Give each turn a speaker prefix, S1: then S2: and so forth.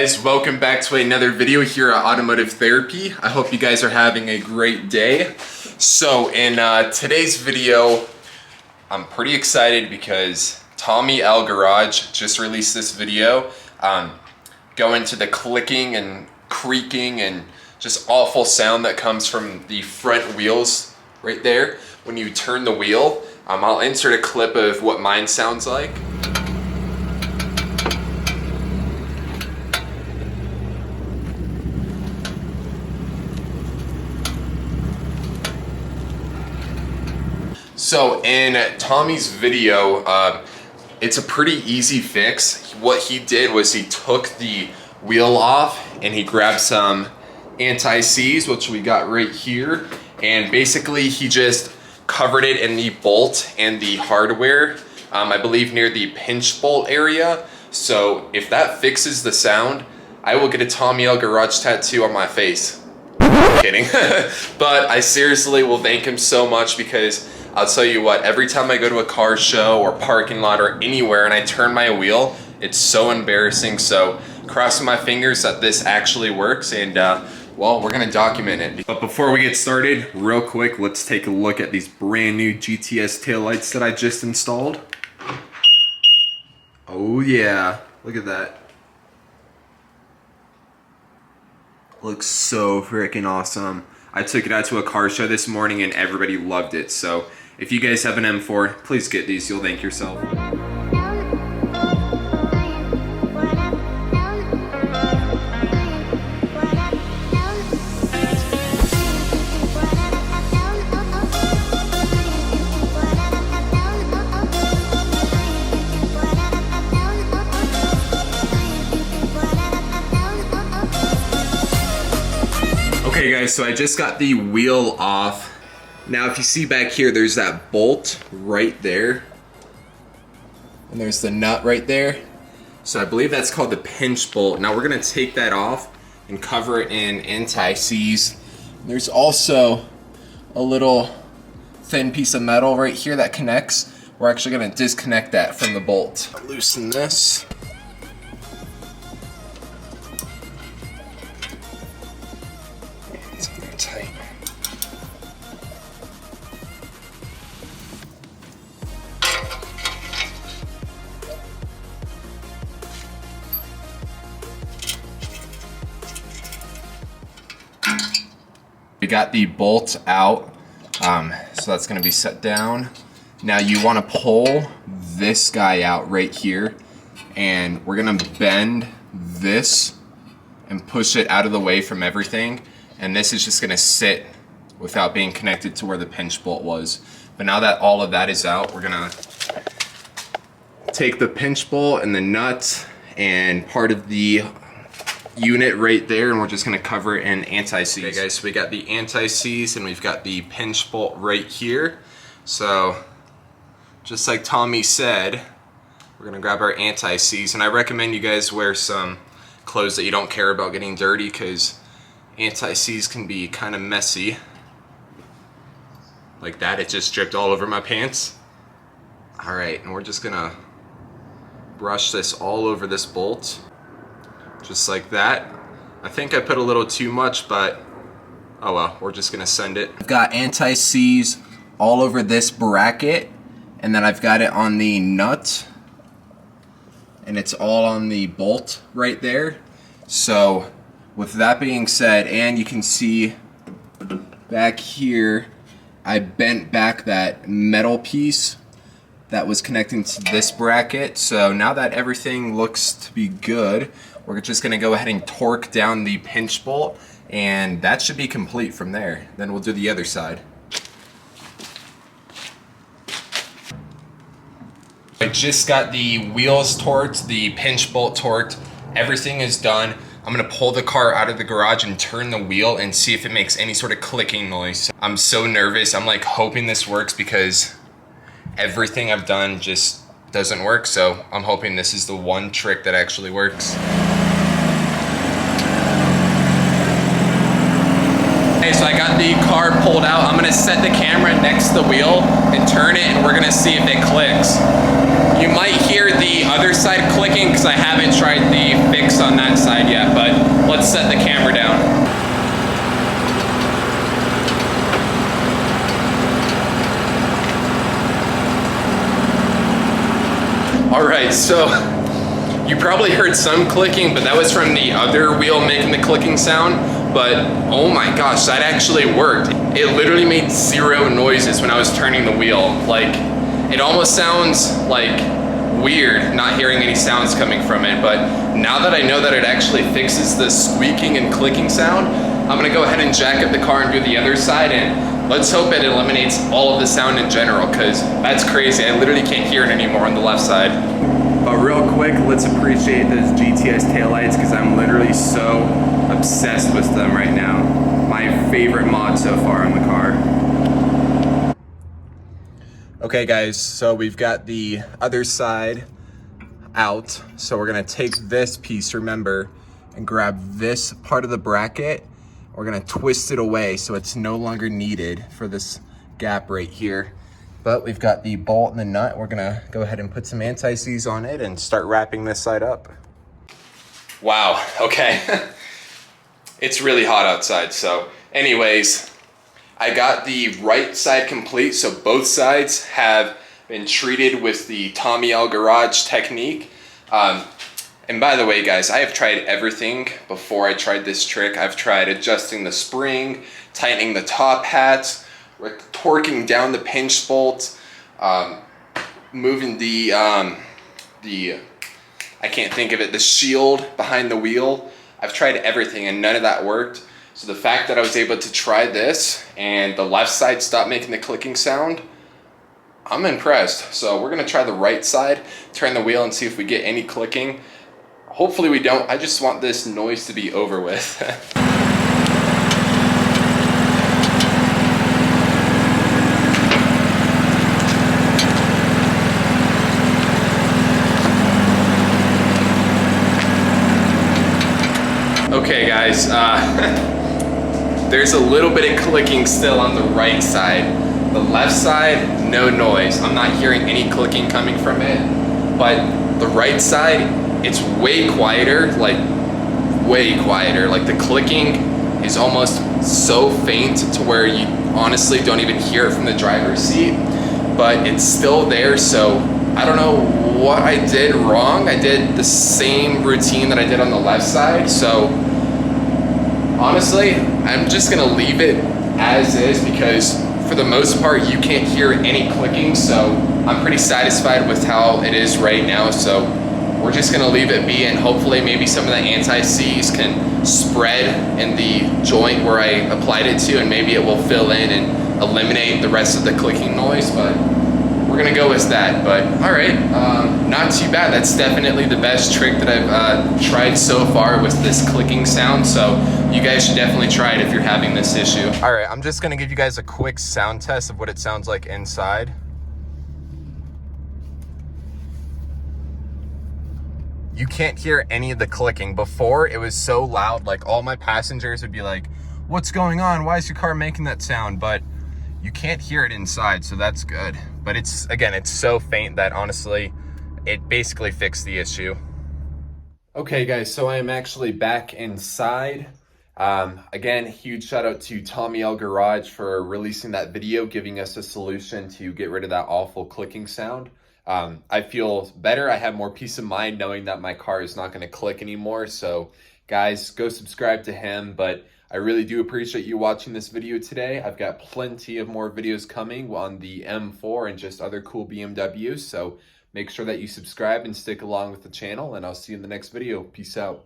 S1: guys, welcome back to another video here at Automotive Therapy. I hope you guys are having a great day. So in today's video, I'm pretty excited because Tommy L Garage just released this video. Go into the clicking and creaking and just awful sound that comes from the front wheels right there when you turn the wheel. I'll insert a clip of what mine sounds like. So in Tommy's video, it's a pretty easy fix. What he did was he took the wheel off and he grabbed some anti-seize, which we got right here, and basically he just covered it in the bolt and the hardware, I believe near the pinch bolt area. So if that fixes the sound, I will get a Tommy L Garage tattoo on my face. I'm kidding. But I seriously will thank him so much, because I'll tell you what, every time I go to a car show or parking lot or anywhere and I turn my wheel, it's so embarrassing. So crossing my fingers that this actually works, and well, we're gonna document it. But before we get started, real quick, let's take a look at these brand new GTS taillights that I just installed. Oh yeah, look at that. Looks so freaking awesome. I took it out to a car show this morning and everybody loved it. So if you guys have an M4, please get these, you'll thank yourself. Okay guys, so I just got the wheel off. Now if you see back here, there's that bolt right there. And there's the nut right there. So I believe that's called the pinch bolt. Now we're gonna take that off and cover it in anti-seize. There's also a little thin piece of metal right here that connects. We're actually gonna disconnect that from the bolt. Loosen this. It's very tight. We got the bolt out, so that's going to be set down. Now you want to pull this guy out right here, and we're going to bend this and push it out of the way from everything, and this is just going to sit without being connected to where the pinch bolt was. But now that all of that is out, we're going to take the pinch bolt and the nut and part of the unit right there, and we're just gonna cover it in anti-seize. Okay guys, so we got the anti-seize and we've got the pinch bolt right here. So just like Tommy said, we're gonna grab our anti-seize, and I recommend you guys wear some clothes that you don't care about getting dirty, because anti-seize can be kind of messy. Like that, it just dripped all over my pants. All right, and we're just gonna brush this all over this bolt. Just like that. I think I put a little too much, but oh well, we're just gonna send it. I've got anti-seize all over this bracket, and then I've got it on the nut, and it's all on the bolt right there. So with that being said, and you can see back here, I bent back that metal piece that was connecting to this bracket. So now that everything looks to be good, we're just gonna go ahead and torque down the pinch bolt, and that should be complete from there. Then we'll do the other side. I just got the wheels torqued, the pinch bolt torqued, everything is done. I'm gonna pull the car out of the garage and turn the wheel and see if it makes any sort of clicking noise. I'm so nervous, I'm like hoping this works, because everything I've done just doesn't work, so I'm hoping this is the one trick that actually works. Okay, so I got the car pulled out. I'm gonna set the camera next to the wheel and turn it, and we're gonna see if it clicks. You might hear the other side clicking because I haven't tried the fix on that side yet, but let's set the camera down. All right, so you probably heard some clicking, but that was from the other wheel making the clicking sound. But oh my gosh, that actually worked. It literally made 0 noises when I was turning the wheel. Like, it almost sounds like weird not hearing any sounds coming from it, but now that I know that it actually fixes the squeaking and clicking sound, I'm gonna go ahead and jack up the car and do the other side, and let's hope it eliminates all of the sound in general, because that's crazy. I literally can't hear it anymore on the left side. But real quick, let's appreciate those GTS taillights, because I'm literally so obsessed with them right now. My favorite mod so far on the car. Okay guys, so we've got the other side out. So we're gonna take this piece, remember, and grab this part of the bracket. We're gonna twist it away so it's no longer needed for this gap right here. But we've got the bolt and the nut. We're gonna go ahead and put some anti-seize on it and start wrapping this side up. Wow, okay. It's really hot outside, so anyways, I got the right side complete, so both sides have been treated with the Tommy L Garage technique. And by the way, guys, I have tried everything before I tried this trick. I've tried adjusting the spring, tightening the top hats, torquing down the pinch bolt, moving the I can't think of it, the shield behind the wheel. I've tried everything and none of that worked. So the fact that I was able to try this and the left side stopped making the clicking sound, I'm impressed. So we're gonna try the right side, turn the wheel and see if we get any clicking. Hopefully we don't. I just want this noise to be over with. Okay guys, there's a little bit of clicking still on the right side. The left side, no noise. I'm not hearing any clicking coming from it, but the right side, it's way quieter, like way quieter. Like the clicking is almost so faint to where you honestly don't even hear it from the driver's seat, but it's still there. So I don't know what I did wrong. I did the same routine that I did on the left side. So honestly, I'm just gonna leave it as is because for the most part, you can't hear any clicking. So I'm pretty satisfied with how it is right now. So we're just gonna leave it be, and hopefully maybe some of the anti-seize can spread in the joint where I applied it to, and maybe it will fill in and eliminate the rest of the clicking noise, but we're gonna go with that. But all right, not too bad. That's definitely the best trick that I've tried so far with this clicking sound. So you guys should definitely try it if you're having this issue. All right, I'm just gonna give you guys a quick sound test of what it sounds like inside. You can't hear any of the clicking. Before, it was so loud, like all my passengers would be like, what's going on? Why is your car making that sound? But you can't hear it inside, so that's good. But it's, again, it's so faint that honestly, it basically fixed the issue. Okay guys, so I am actually back inside. Again, huge shout out to Tommy L Garage for releasing that video, giving us a solution to get rid of that awful clicking sound. I feel better. I have more peace of mind knowing that my car is not going to click anymore. So guys, go subscribe to him. But I really do appreciate you watching this video today. I've got plenty of more videos coming on the M4 and just other cool BMWs. So make sure that you subscribe and stick along with the channel, and I'll see you in the next video. Peace out.